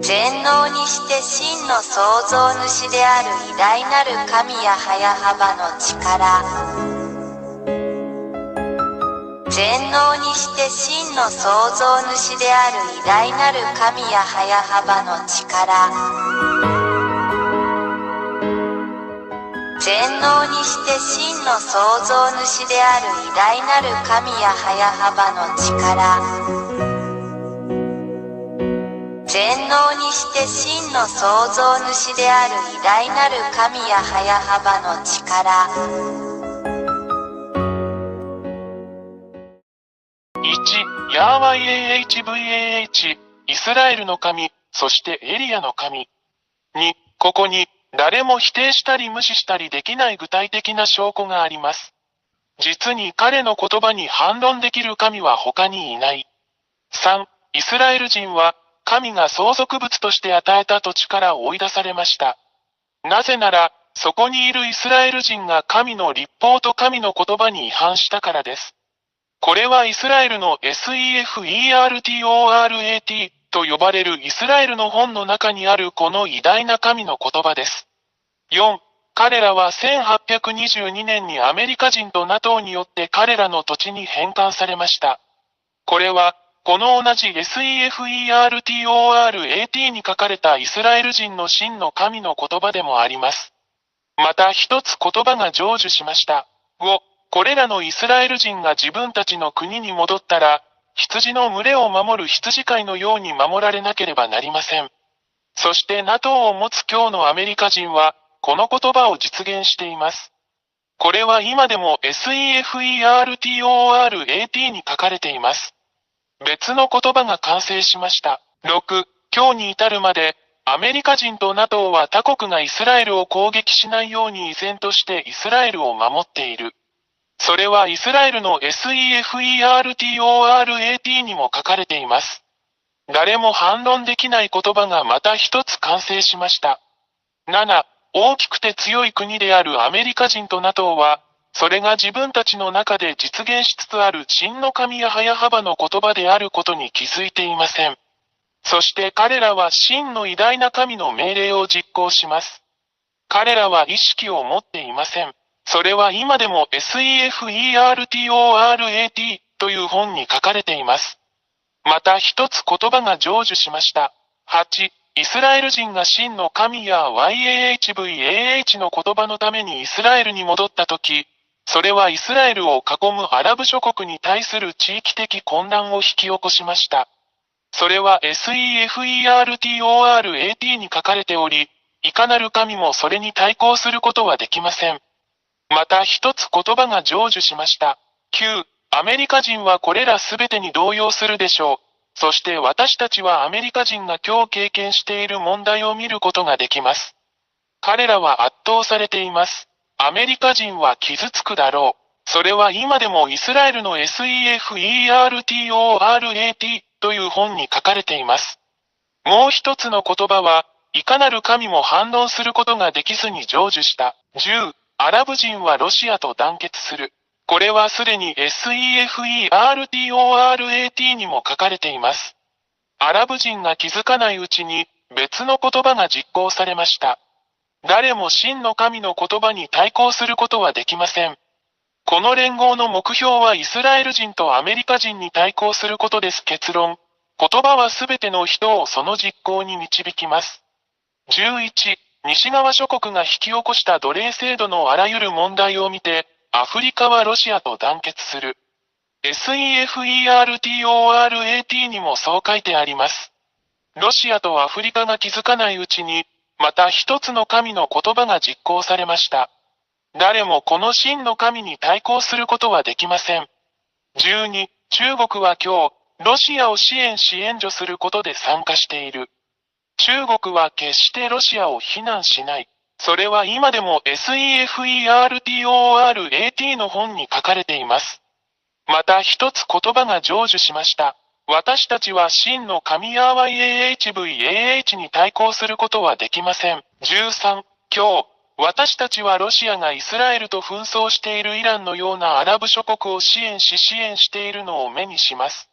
全能にして真の創造主である偉大なる神や早幅の力。全能にして真の創造主である偉大なる神や早幅の力。全能にして真の創造主である偉大なる神や早幅の力。全能にして真の創造主である偉大なる神や早幅の力。1. ヤーワイ AHVAH イスラエルの神、そしてエリアの神。2. ここに誰も否定したり無視したりできない具体的な証拠があります。実に彼の言葉に反論できる神は他にいない。3. イスラエル人は神が相続物として与えた土地から追い出されました。なぜなら、そこにいるイスラエル人が神の律法と神の言葉に違反したからです。これはイスラエルの SEFERTORAT と呼ばれるイスラエルの本の中にあるこの偉大な神の言葉です。4. 彼らは1822年にアメリカ人と NATO によって彼らの土地に返還されました。これは、この同じ SEFERTORAT に書かれたイスラエル人の真の神の言葉でもあります。また一つ言葉が成就しました。5. これらのイスラエル人が自分たちの国に戻ったら、羊の群れを守る羊飼いのように守られなければなりません。そして NATO を持つ今日のアメリカ人は、この言葉を実現しています。これは今でも SEFERTORAT に書かれています。別の言葉が完成しました。6. 今日に至るまで、アメリカ人と NATO は他国がイスラエルを攻撃しないように依然としてイスラエルを守っている。それはイスラエルの SEFERTORAT にも書かれています。誰も反論できない言葉がまた一つ完成しました。7. 大きくて強い国であるアメリカ人と NATO は、それが自分たちの中で実現しつつある真の神や早幅の言葉であることに気づいていません。そして彼らは真の偉大な神の命令を実行します。彼らは意識を持っていません。それは今でも SEFERTORAT という本に書かれています。また一つ言葉が成就しました。8. イスラエル人が真の神や YAHVAH の言葉のためにイスラエルに戻ったとき、それはイスラエルを囲むアラブ諸国に対する地域的混乱を引き起こしました。それは SEFERTORAT に書かれており、いかなる神もそれに対抗することはできません。また一つ言葉が成就しました。9. アメリカ人はこれらすべてに動揺するでしょう。そして私たちはアメリカ人が今日経験している問題を見ることができます。彼らは圧倒されています。アメリカ人は傷つくだろう。それは今でもイスラエルの SEFERTORAT という本に書かれています。もう一つの言葉は、いかなる神も反論することができずに成就した。10. アラブ人はロシアと団結する。これはすでに SEFERTORAT にも書かれています。アラブ人が気づかないうちに別の言葉が実行されました。誰も真の神の言葉に対抗することはできません。この連合の目標はイスラエル人とアメリカ人に対抗することです。結論。言葉はすべての人をその実行に導きます。11. 西側諸国が引き起こした奴隷制度のあらゆる問題を見て、アフリカはロシアと団結する。SEFERTORAT にもそう書いてあります。ロシアとアフリカが気づかないうちに、また一つの神の言葉が実行されました。誰もこの真の神に対抗することはできません。12. 中国は今日、ロシアを支援し援助することで参加している。中国は決してロシアを非難しない。それは今でも SEFERTORAT の本に書かれています。また一つ言葉が成就しました。私たちは真の神ヤーワイ AHVAH に対抗することはできません。13. 今日、私たちはロシアがイスラエルと紛争しているイランのようなアラブ諸国を支援しているのを目にします。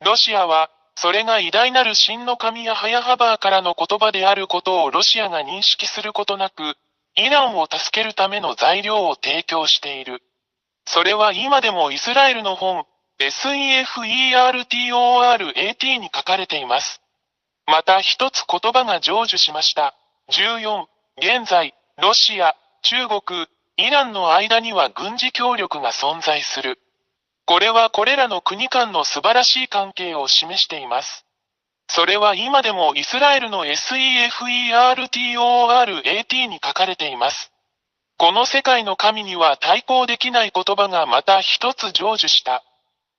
ロシアは、それが偉大なる真の神ヤハヤハバーからの言葉であることをロシアが認識することなく、イランを助けるための材料を提供している。それは今でもイスラエルの本、SEFERTORAT に書かれています。また一つ言葉が成就しました。14、現在、ロシア、中国、イランの間には軍事協力が存在する。これはこれらの国間の素晴らしい関係を示しています。それは今でもイスラエルの SEFERTORAT に書かれています。この世界の神には対抗できない言葉がまた一つ成就した。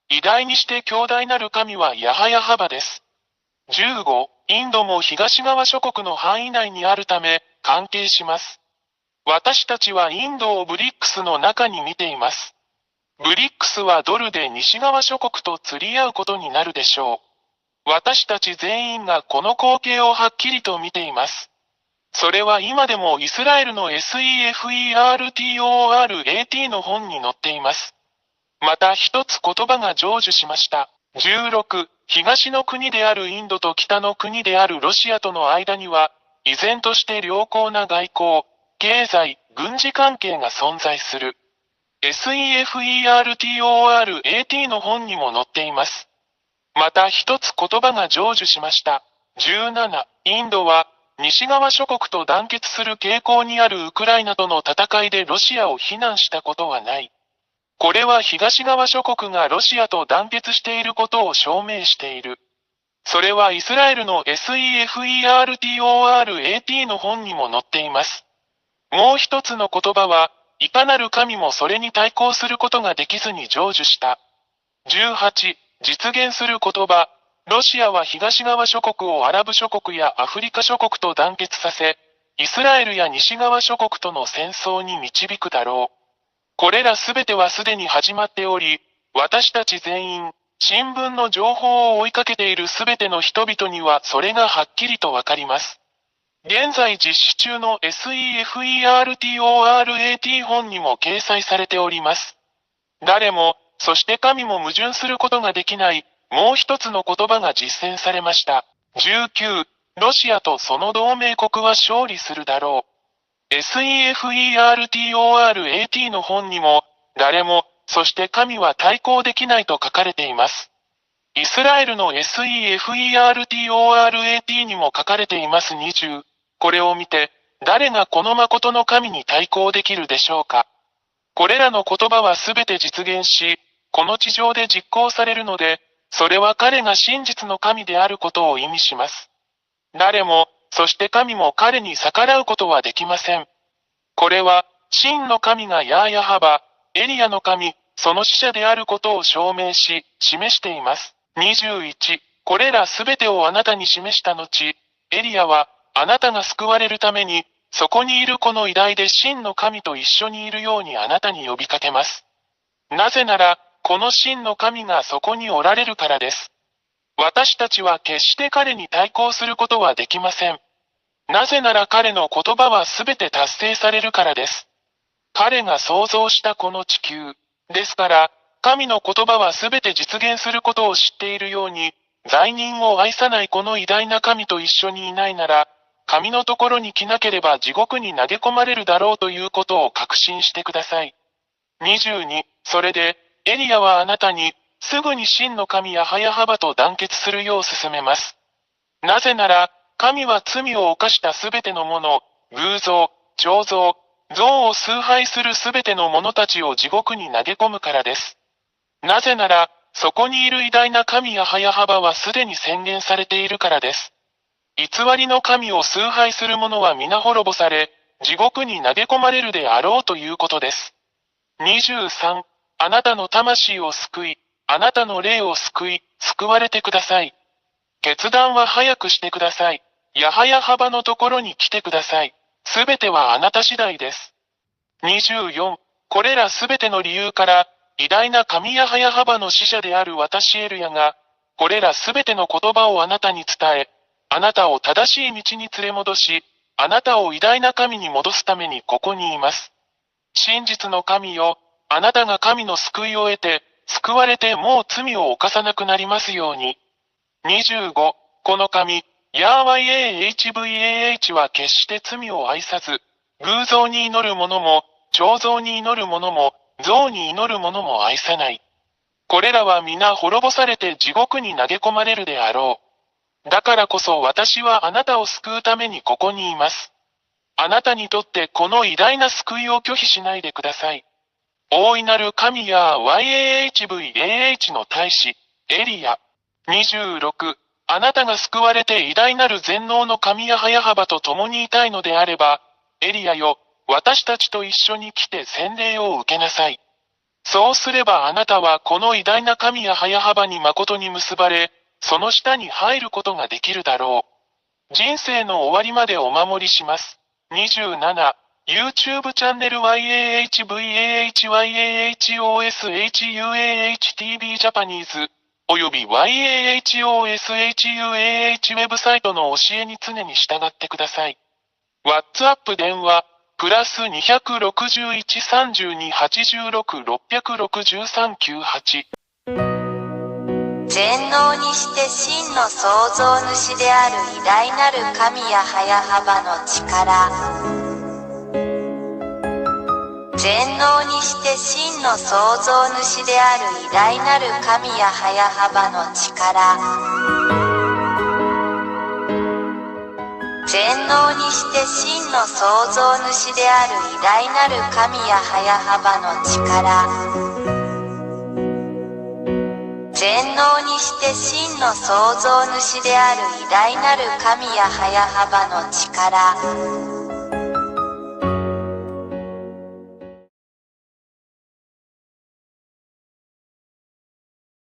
偉大にして強大なる神はヤハヤハバです。15、インドも東側諸国の範囲内にあるため、関係します。私たちはインドをブリックスの中に見ています。ブリックスはドルで西側諸国と釣り合うことになるでしょう。私たち全員がこの光景をはっきりと見ています。それは今でもイスラエルの SEFERTORAT の本に載っています。また一つ言葉が成就しました。16、東の国であるインドと北の国であるロシアとの間には、依然として良好な外交、経済、軍事関係が存在する。SEFERTORAT の本にも載っています。また一つ言葉が成就しました。17、インドは、西側諸国と団結する傾向にあるウクライナとの戦いでロシアを非難したことはない。これは東側諸国がロシアと団結していることを証明している。それはイスラエルの SEFERTORAT の本にも載っています。もう一つの言葉は、いかなる神もそれに対抗することができずに成就した。18、実現する言葉。ロシアは東側諸国をアラブ諸国やアフリカ諸国と団結させ、イスラエルや西側諸国との戦争に導くだろう。これらすべてはすでに始まっており、私たち全員、新聞の情報を追いかけているすべての人々にはそれがはっきりとわかります。現在実施中の SEFERTORAT 本にも掲載されております。誰も、そして神も矛盾することができない、もう一つの言葉が実践されました。19、ロシアとその同盟国は勝利するだろう。SEFERTORAT の本にも、誰も、そして神は対抗できないと書かれています。イスラエルの SEFERTORAT にも書かれています20。これを見て、誰がこの誠の神に対抗できるでしょうか。これらの言葉はすべて実現し、この地上で実行されるので、それは彼が真実の神であることを意味します。誰も、そして神も彼に逆らうことはできません。これは、真の神がヤーヤハバ、エリアの神、その使者であることを証明し、示しています。21、これらすべてをあなたに示した後、エリアは、あなたが救われるために、そこにいるこの偉大で真の神と一緒にいるようにあなたに呼びかけます。なぜなら、この真の神がそこにおられるからです。私たちは決して彼に対抗することはできません。なぜなら彼の言葉はすべて達成されるからです。彼が創造したこの地球。ですから、神の言葉はすべて実現することを知っているように、罪人を愛さないこの偉大な神と一緒にいないなら、神のところに来なければ地獄に投げ込まれるだろうということを確信してください。22、それで、エリアはあなたに、すぐに真の神ヤハヤハバと団結するよう勧めます。なぜなら、神は罪を犯したすべてのもの、偶像、彫像、像を崇拝するすべての者たちを地獄に投げ込むからです。なぜなら、そこにいる偉大な神ヤハヤハバはすでに宣言されているからです。偽りの神を崇拝する者は皆滅ぼされ、地獄に投げ込まれるであろうということです。23、あなたの魂を救い、あなたの霊を救い、救われてください。決断は早くしてください。ヤハヤハバのところに来てください。すべてはあなた次第です。24、これらすべての理由から、偉大な神ヤハヤハバの使者である私エルヤが、これらすべての言葉をあなたに伝え、あなたを正しい道に連れ戻し、あなたを偉大な神に戻すためにここにいます。真実の神よ、あなたが神の救いを得て、救われてもう罪を犯さなくなりますように。25、この神、ヤーワ YAHVAH は決して罪を愛さず、偶像に祈る者も、彫像に祈る者も、像に祈る者も愛さない。これらは皆滅ぼされて地獄に投げ込まれるであろう。だからこそ私はあなたを救うためにここにいます。あなたにとってこの偉大な救いを拒否しないでください。大いなる神や YAHVAH の大使、エリア。26、あなたが救われて偉大なる全能の神や早幅と共にいたいのであれば、エリアよ、私たちと一緒に来て洗礼を受けなさい。そうすればあなたはこの偉大な神や早幅に誠に結ばれ、その下に入ることができるだろう。人生の終わりまでお守りします。27、YouTube チャンネル YAHVAHYAHOSHUAHTV ジャパニーズ、および YAHOSHUAH ウェブサイトの教えに常に従ってください。WhatsApp 電話、プラス261-32-86-663-98。全能にして真の創造主である偉大なる神や早幅の力。全能にして真の創造主である偉大なる神や早幅の力。全能にして真の創造主である偉大なる神や早幅の力。全能にして真の創造主である偉大なる神や早幅の力。